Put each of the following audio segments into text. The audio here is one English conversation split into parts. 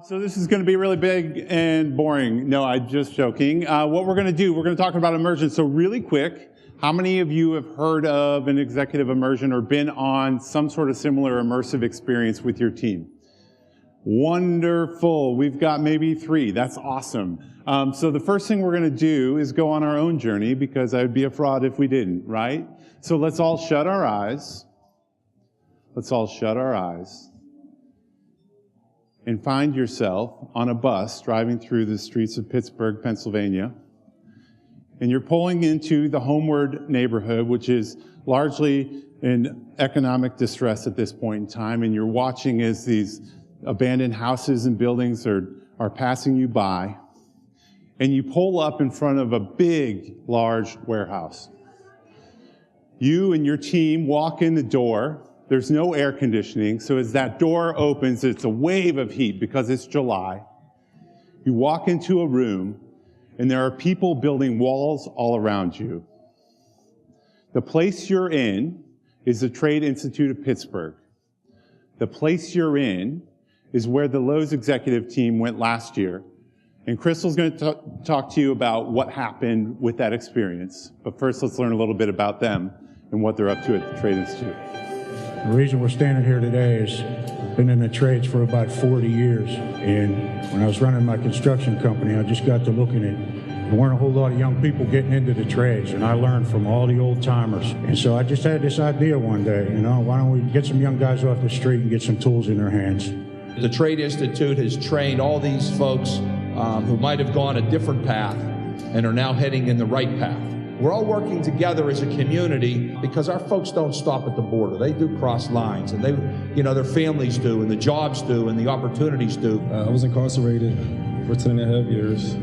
So this is going to be really big and boring. No, I'm just joking. What we're going to do, we're going to talk about immersion. So really quick, how many of you have heard of an executive immersion or been on some sort of similar immersive experience with your team? Wonderful. We've got maybe 3. That's awesome. So the first thing we're going to do is go on our own journey, because I would be a fraud if we didn't, right? So let's all shut our eyes. Let's all shut our eyes. And find yourself on a bus driving through the streets of Pittsburgh, Pennsylvania. And you're pulling into the Homeward neighborhood, which is largely in economic distress at this point in time. And you're watching as these abandoned houses and buildings are passing you by. And you pull up in front of a big, large warehouse. You and your team walk in the door. There's no air conditioning, so as that door opens, it's a wave of heat because it's July. You walk into a room, and there are people building walls all around you. The place you're in is the Trade Institute of Pittsburgh. The place you're in is where the Lowe's executive team went last year. And Crystal's going to talk to you about what happened with that experience. But first, let's learn a little bit about them and what they're up to at the Trade Institute. The reason we're standing here today is I've been in the trades for about 40 years. And when I was running my construction company, I just got to looking at, there weren't a whole lot of young people getting into the trades. And I learned from all the old timers. And so I just had this idea one day, why don't we get some young guys off the street and get some tools in their hands? The Trade Institute has trained all these folks who might have gone a different path and are now heading in the right path. We're all working together as a community because our folks don't stop at the border. They do cross lines, and their families do, and the jobs do, and the opportunities do. I was incarcerated for 10.5 years.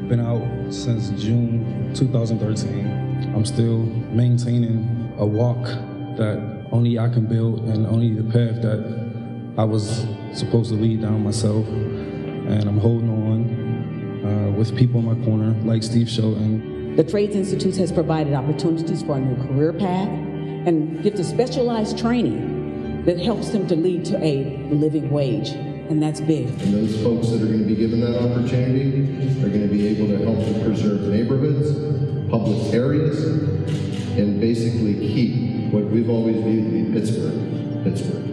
Been out since June 2013. I'm still maintaining a walk that only I can build and only the path that I was supposed to lead down myself. And I'm holding on with people in my corner like Steve Shelton. The Trades Institute has provided opportunities for a new career path and gives a specialized training that helps them to lead to a living wage, and that's big. And those folks that are going to be given that opportunity are going to be able to help to preserve neighborhoods, public areas, and basically keep what we've always viewed to be Pittsburgh.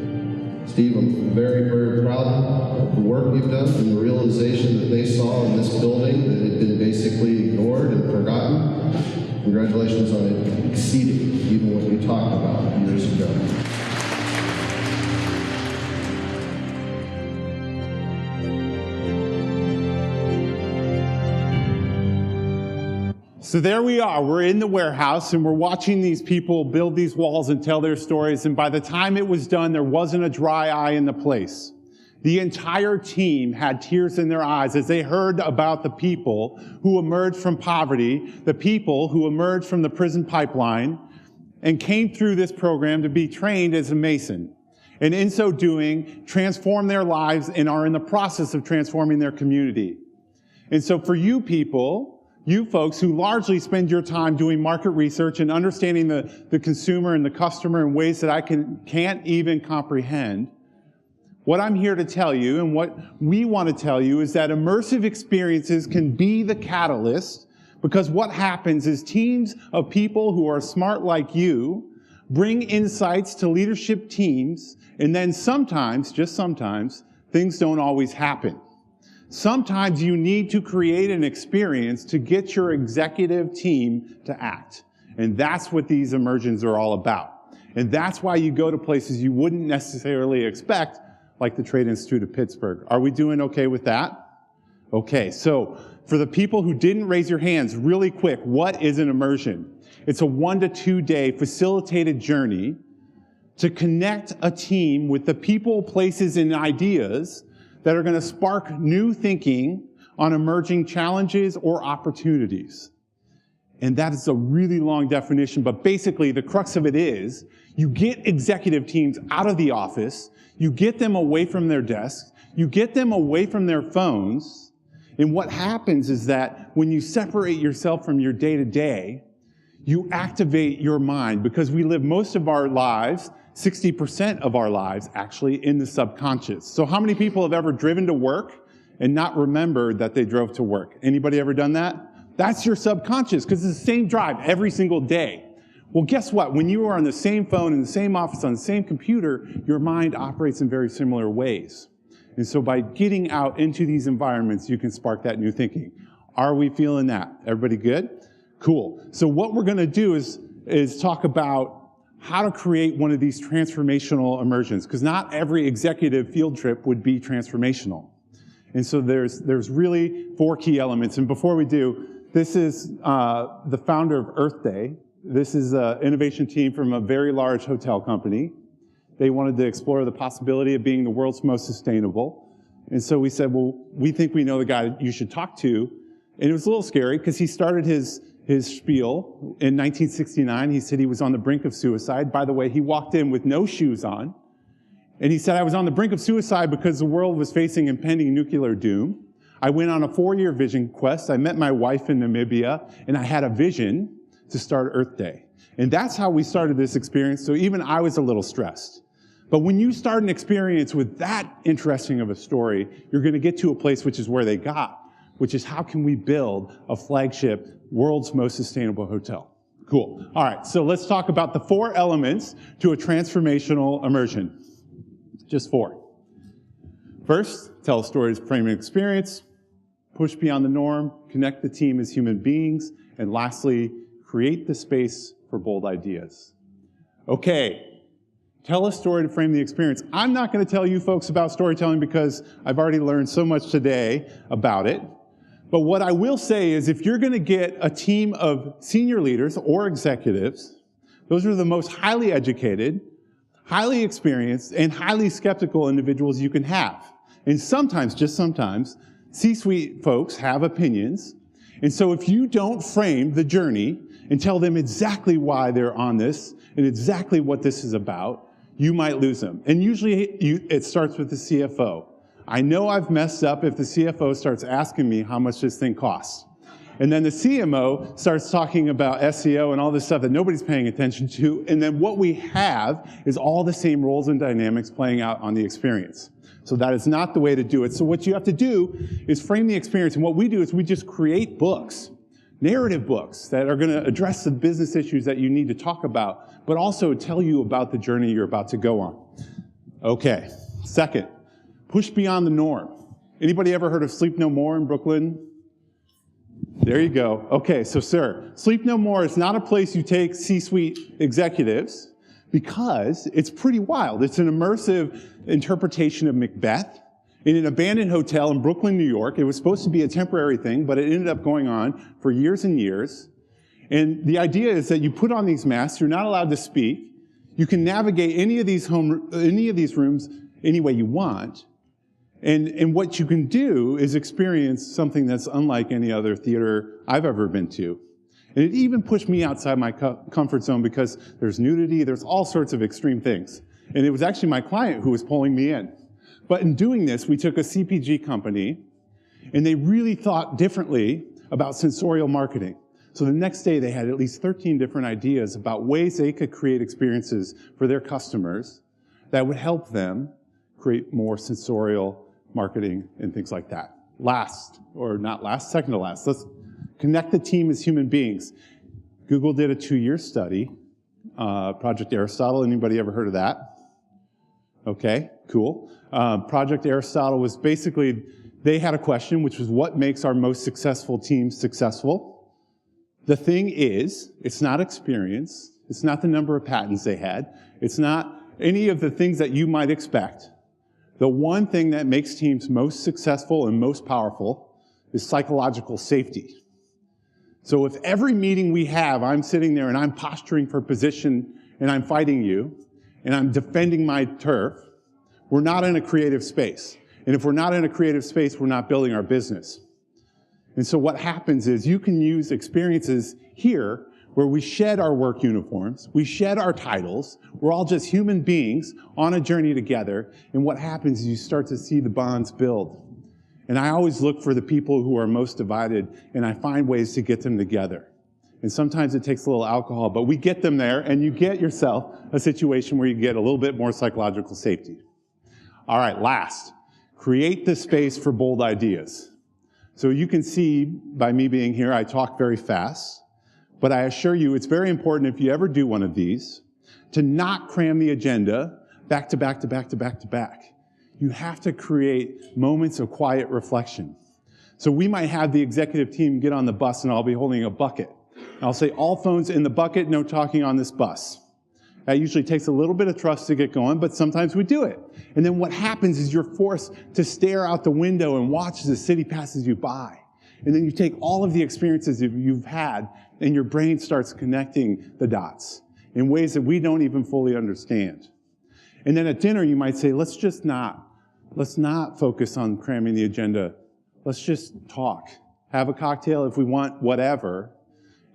Steve, I'm very, very proud of the work you've done and the realization that they saw in this building that had been basically ignored and forgotten. Congratulations on it exceeding even what you talked about years ago. So there we are, we're in the warehouse and we're watching these people build these walls and tell their stories, and by the time it was done, there wasn't a dry eye in the place. The entire team had tears in their eyes as they heard about the people who emerged from poverty, the people who emerged from the prison pipeline, and came through this program to be trained as a mason. And in so doing, transform their lives and are in the process of transforming their community. And so for you people, you folks who largely spend your time doing market research and understanding the consumer and the customer in ways that I can't even comprehend, what I'm here to tell you and what we want to tell you is that immersive experiences can be the catalyst, because what happens is teams of people who are smart like you bring insights to leadership teams, and then sometimes, just sometimes, things don't always happen. Sometimes you need to create an experience to get your executive team to act. And that's what these immersions are all about. And that's why you go to places you wouldn't necessarily expect, like the Trade Institute of Pittsburgh. Are we doing okay with that? Okay, so for the people who didn't raise your hands, really quick, what is an immersion? It's a 1 to 2 day facilitated journey to connect a team with the people, places, and ideas that are going to spark new thinking on emerging challenges or opportunities. And that is a really long definition, but basically the crux of it is you get executive teams out of the office, you get them away from their desks, you get them away from their phones, and what happens is that when you separate yourself from your day-to-day, you activate your mind, because we live most of our lives 60% of our lives actually in the subconscious. So how many people have ever driven to work and not remembered that they drove to work? Anybody ever done that? That's your subconscious, because it's the same drive every single day. Well, guess what? When you are on the same phone, in the same office, on the same computer, your mind operates in very similar ways. And so by getting out into these environments, you can spark that new thinking. Are we feeling that? Everybody good? Cool. So what we're going to do is talk about how to create one of these transformational immersions, because not every executive field trip would be transformational. And so there's really 4 key elements. And before we do, this is the founder of Earth Day. This is an innovation team from a very large hotel company. They wanted to explore the possibility of being the world's most sustainable. And so we said, well, we think we know the guy you should talk to. And it was a little scary because he started his spiel in 1969. He said he was on the brink of suicide. By the way, he walked in with no shoes on. And he said, I was on the brink of suicide because the world was facing impending nuclear doom. I went on a 4-year vision quest. I met my wife in Namibia, and I had a vision to start Earth Day. And that's how we started this experience, so even I was a little stressed. But when you start an experience with that interesting of a story, you're going to get to a place which is where they got, which is how can we build a flagship, world's most sustainable hotel? Cool. All right, so let's talk about the 4 elements to a transformational immersion. Just 4. First, tell a story to frame an experience, push beyond the norm, connect the team as human beings, and lastly, create the space for bold ideas. Okay, tell a story to frame the experience. I'm not going to tell you folks about storytelling because I've already learned so much today about it. But what I will say is if you're going to get a team of senior leaders or executives, those are the most highly educated, highly experienced, and highly skeptical individuals you can have. And sometimes, just sometimes, C-suite folks have opinions. And so if you don't frame the journey and tell them exactly why they're on this and exactly what this is about, you might lose them. And usually it starts with the CFO. I know I've messed up if the CFO starts asking me how much this thing costs. And then the CMO starts talking about SEO and all this stuff that nobody's paying attention to. And then what we have is all the same roles and dynamics playing out on the experience. So that is not the way to do it. So what you have to do is frame the experience. And what we do is we just create books, narrative books that are going to address the business issues that you need to talk about, but also tell you about the journey you're about to go on. Okay, second, push beyond the norm. Anybody ever heard of Sleep No More in Brooklyn? There you go. Okay, so sir, Sleep No More is not a place you take C-suite executives because it's pretty wild. It's an immersive interpretation of Macbeth in an abandoned hotel in Brooklyn, New York. It was supposed to be a temporary thing, but it ended up going on for years and years. And the idea is that you put on these masks, you're not allowed to speak, you can navigate any of these rooms any way you want, and what you can do is experience something that's unlike any other theater I've ever been to. And it even pushed me outside my comfort zone because there's nudity, there's all sorts of extreme things. And it was actually my client who was pulling me in. But in doing this, we took a CPG company, and they really thought differently about sensorial marketing. So the next day, they had at least 13 different ideas about ways they could create experiences for their customers that would help them create more sensorial marketing and things like that. Second to last, let's connect the team as human beings. Google did a 2-year study, Project Aristotle. Anybody ever heard of that? Okay, cool. Project Aristotle was basically, they had a question, which was what makes our most successful teams successful? The thing is, it's not experience, it's not the number of patents they had, it's not any of the things that you might expect. The one thing that makes teams most successful and most powerful is psychological safety. So if every meeting we have, I'm sitting there and I'm posturing for position and I'm fighting you and I'm defending my turf, we're not in a creative space. And if we're not in a creative space, we're not building our business. And so what happens is you can use experiences here where we shed our work uniforms, we shed our titles, we're all just human beings on a journey together, and what happens is you start to see the bonds build. And I always look for the people who are most divided, and I find ways to get them together. And sometimes it takes a little alcohol, but we get them there, and you get yourself a situation where you get a little bit more psychological safety. All right, last, create the space for bold ideas. So you can see by me being here, I talk very fast, but I assure you it's very important if you ever do one of these to not cram the agenda back to back to back to back to back. You have to create moments of quiet reflection. So we might have the executive team get on the bus and I'll be holding a bucket. And I'll say, all phones in the bucket, no talking on this bus. That usually takes a little bit of trust to get going, but sometimes we do it. And then what happens is you're forced to stare out the window and watch as the city passes you by. And then you take all of the experiences you've had and your brain starts connecting the dots in ways that we don't even fully understand. And then at dinner you might say, let's not focus on cramming the agenda. Let's just talk. Have a cocktail if we want, whatever.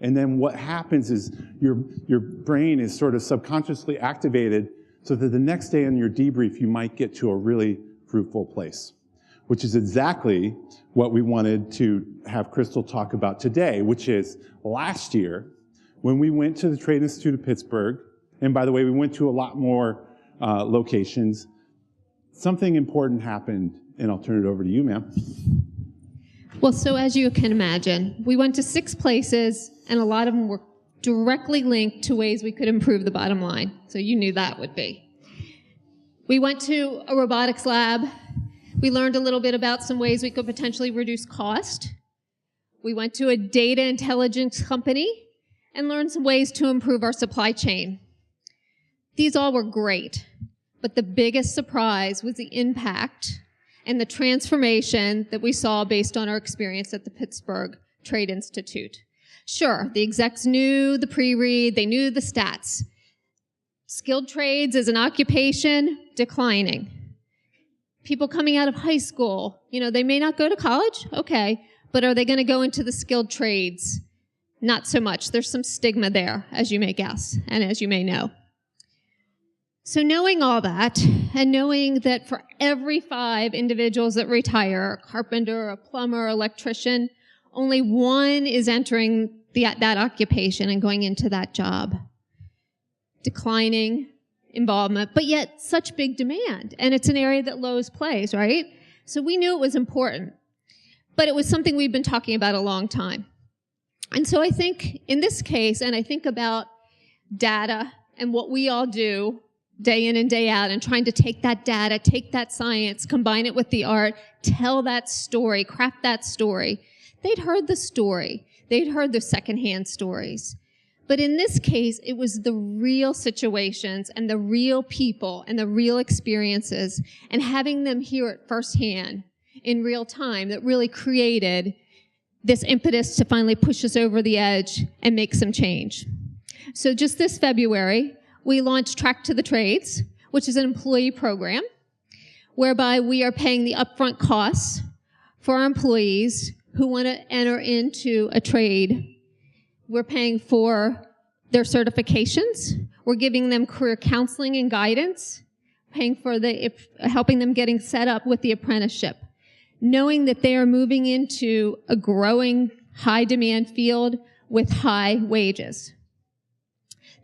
And then what happens is your brain is sort of subconsciously activated so that the next day on your debrief you might get to a really fruitful place, which is exactly what we wanted to have Crystal talk about today, which is last year when we went to the Trade Institute of Pittsburgh, and by the way, we went to a lot more locations, something important happened, and I'll turn it over to you, ma'am. Well, so as you can imagine, we went to 6 places, and a lot of them were directly linked to ways we could improve the bottom line. So you knew that would be. We went to a robotics lab. We learned a little bit about some ways we could potentially reduce cost. We went to a data intelligence company and learned some ways to improve our supply chain. These all were great, but the biggest surprise was the impact and the transformation that we saw based on our experience at the Pittsburgh Trade Institute. Sure, the execs knew the pre-read, they knew the stats. Skilled trades as an occupation, declining. People coming out of high school, they may not go to college, okay, but are they going to go into the skilled trades? Not so much. There's some stigma there, as you may guess, and as you may know. So knowing all that, and knowing that for every 5 individuals that retire, a carpenter, a plumber, electrician, only 1 is entering that occupation and going into that job. Declining involvement, but yet such big demand. And it's an area that Lowe's plays, right? So we knew it was important. But it was something we've been talking about a long time. And so I think in this case, and I think about data and what we all do day in and day out, and trying to take that data, take that science, combine it with the art, tell that story, craft that story. They'd heard the story. They'd heard the secondhand stories. But in this case, it was the real situations and the real people and the real experiences and having them hear it firsthand in real time that really created this impetus to finally push us over the edge and make some change. So just this February, we launched Track to the Trades, which is an employee program whereby we are paying the upfront costs for our employees who want to enter into a trade. We're paying for their certifications. We're giving them career counseling and guidance, paying for helping them getting set up with the apprenticeship, knowing that they are moving into a growing high demand field with high wages.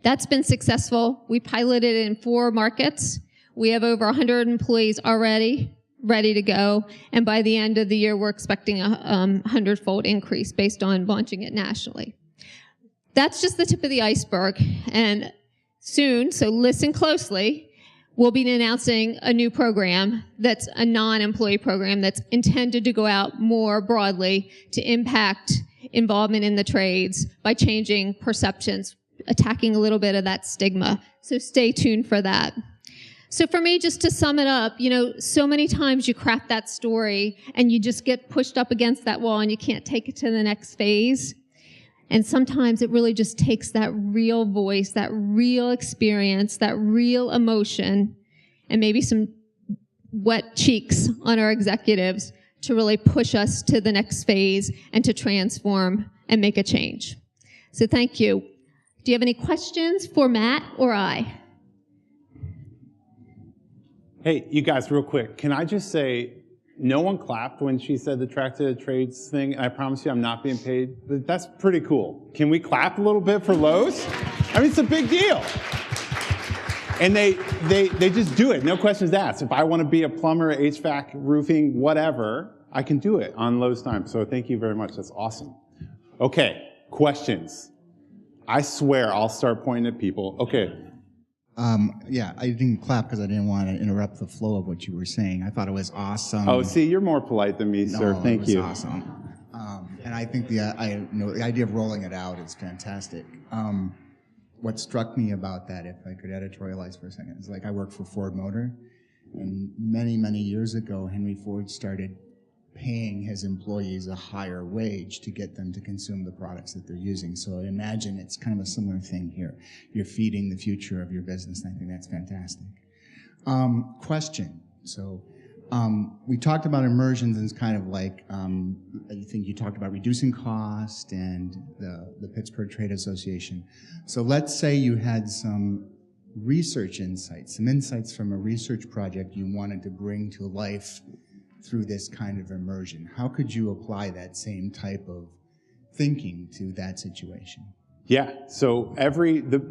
That's been successful. We piloted it in 4 markets. We have over 100 employees already ready to go. And by the end of the year, we're expecting a 100-fold increase based on launching it nationally. That's just the tip of the iceberg. And soon, so listen closely, we'll be announcing a new program that's a non-employee program that's intended to go out more broadly to impact involvement in the trades by changing perceptions, attacking a little bit of that stigma. So stay tuned for that. So for me, just to sum it up, so many times you craft that story and you just get pushed up against that wall and you can't take it to the next phase. And sometimes it really just takes that real voice, that real experience, that real emotion, and maybe some wet cheeks on our executives to really push us to the next phase and to transform and make a change. So thank you. Do you have any questions for Matt or I? Hey, you guys, real quick, can I just say, no one clapped when she said the track to the trades thing, and I promise you I'm not being paid, but that's pretty cool. Can we clap a little bit for Lowe's? I mean, it's a big deal. And they just do it, no questions asked. If I want to be a plumber, HVAC, roofing, whatever, I can do it on Lowe's time. So thank you very much, that's awesome. Okay, questions. I swear I'll start pointing at people. Okay. Yeah, I didn't clap because I didn't want to interrupt the flow of what you were saying. I thought it was awesome. Oh, see, you're more polite than me, sir. Thank you. It was awesome. And I think the idea of rolling it out is fantastic. What struck me about that, if I could editorialize for a second, is like I work for Ford Motor, and many, many years ago, Henry Ford started paying his employees a higher wage to get them to consume the products that they're using. So imagine it's kind of a similar thing here. You're feeding the future of your business, and I think that's fantastic. Question. So we talked about immersions and it's kind of like, I think you talked about reducing cost and the Pittsburgh Trade Association. So let's say you had some research insights, some insights from a research project you wanted to bring to life through this kind of immersion. How could you apply that same type of thinking to that situation? Yeah, so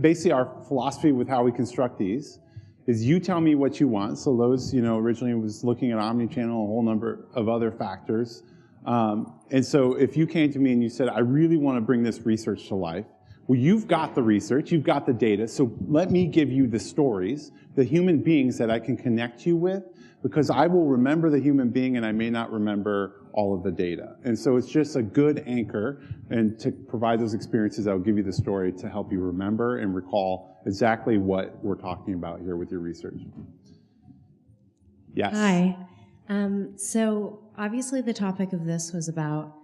basically our philosophy with how we construct these is you tell me what you want. So Lowe's, originally was looking at omnichannel, a whole number of other factors. And so if you came to me and you said, I really want to bring this research to life, well, you've got the research, you've got the data, so let me give you the stories, the human beings that I can connect you with, because I will remember the human being and I may not remember all of the data. And so it's just a good anchor, and to provide those experiences, I'll give you the story to help you remember and recall exactly what we're talking about here with your research. Yes? Hi. So obviously the topic of this was about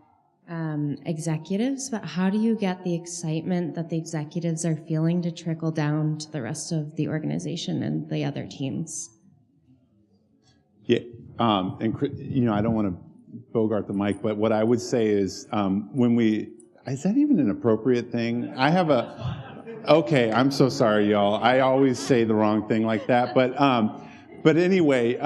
executives, but how do you get the excitement that the executives are feeling to trickle down to the rest of the organization and the other teams? Yeah, and I don't want to bogart the mic, but what I would say is is that even an appropriate thing? Okay, I'm so sorry, y'all. I always say the wrong thing like that, but anyway,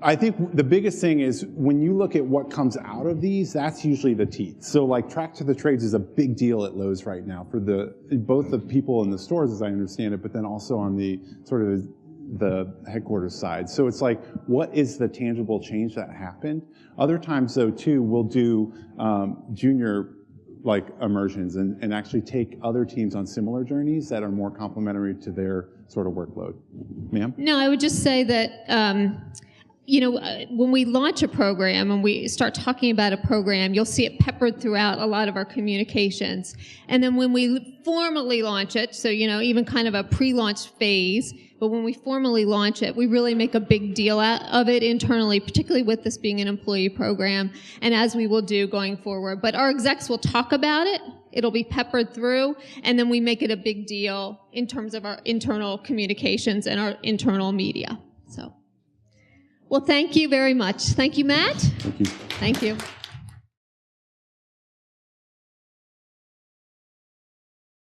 I think the biggest thing is when you look at what comes out of these, that's usually the teeth. So like Track to the Trades is a big deal at Lowe's right now for both the people in the stores, as I understand it, but then also on the sort of the headquarters side. So it's like, what is the tangible change that happened? Other times though too, we'll do junior immersions and actually take other teams on similar journeys that are more complementary to their sort of workload. Ma'am? No, I would just say that when we launch a program and we start talking about a program, you'll see it peppered throughout a lot of our communications. And then when we formally launch it, so, even kind of a pre-launch phase, but when we formally launch it, we really make a big deal out of it internally, particularly with this being an employee program, and as we will do going forward. But our execs will talk about it. It'll be peppered through, and then we make it a big deal in terms of our internal communications and our internal media. So. Well, thank you very much. Thank you, Matt. Thank you. Thank you.